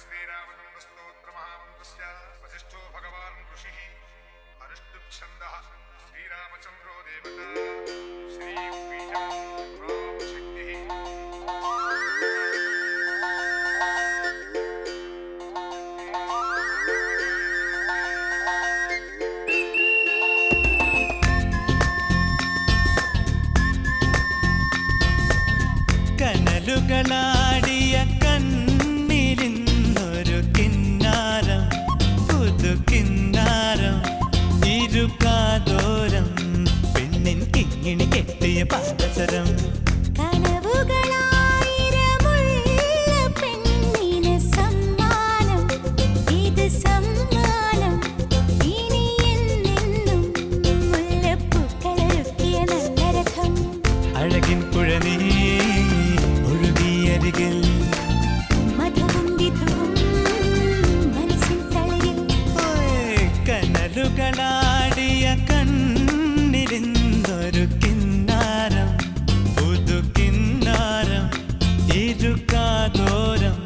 श्रीरामचन्द्रस्तोत्रमहामन्त्रस्य वसिष्ठो भगवान् ऋषिः अनुष्टुप्छन्दः श्रीरामचन्द्रो देवता श्रीबीजं रामशक्तिः കനലുകളാടിയ കണ്ണിലിന്നൊരു കിന്നാരം പുതു കിന്നാരം ഇരുകാതോരം പെണ്ണിൻ കിങ്ങിണി കെട്ടിയ പാദസരം അഴകിൻ പുഴനീ ഒഴുകിയരികിൽ കനലുകളാടിയ കണ്ണിലിന്നൊരു കിന്നാരം പുതു കിന്നാരം ഇരുകാതോരം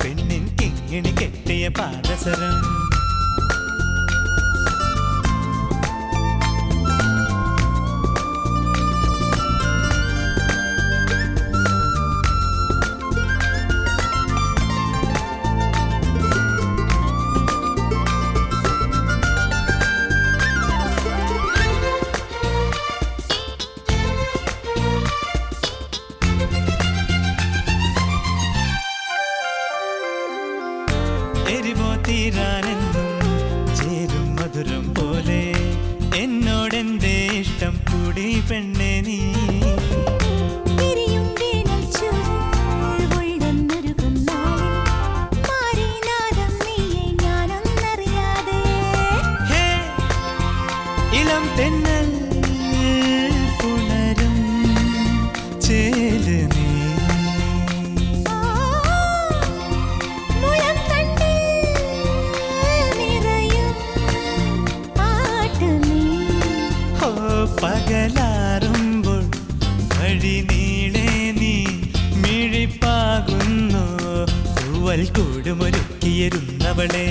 പെണ്ണിൻ കിങ്ങിണി കെട്ടിയ പാദസരം എരിവോ തീരാനെന്നും ചേരും മധുരം പോലെ എന്നോടെന്തേ ഇഷ്ടം കൂടി പെണ്ണെ നീ ഇളം തെന്നൽ പുണരും ചേല് നീ പകലാറുമ്പോൾ വഴി നീളെ നീ മിഴിപ്പാകുന്നു തൂവൽ കൂടുമൊരുക്കിയിരുന്നവളെ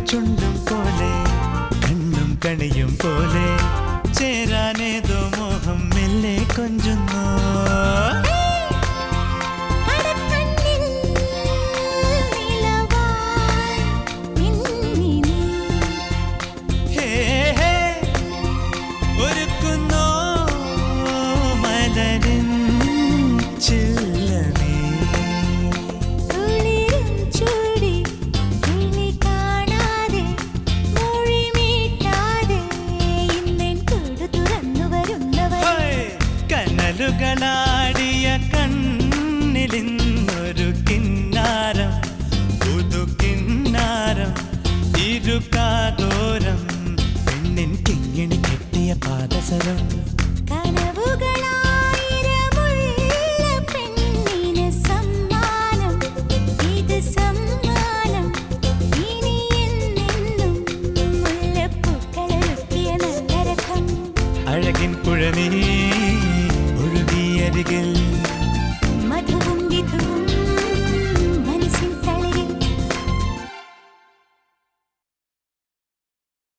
ചുണ്ടും പോലെ കണ്ണും കണിയും പോലെ ചേരാനേതോ മോഹം മെല്ലെ കൊഞ്ചുന്നു ഒരുക്കുന്നോ മലരിൻ ചില്ലനീ കനലുകളാടിയ കണ്ണിലിന്നൊരു കിന്നാരം പുതു കിന്നാരം ഇരുകാതോരം പെണ്ണിൻ കിങ്ങിണി കെട്ടിയ പാദസരം അഴകിൻ പുഴനീ ഒഴുകിയരികിൽ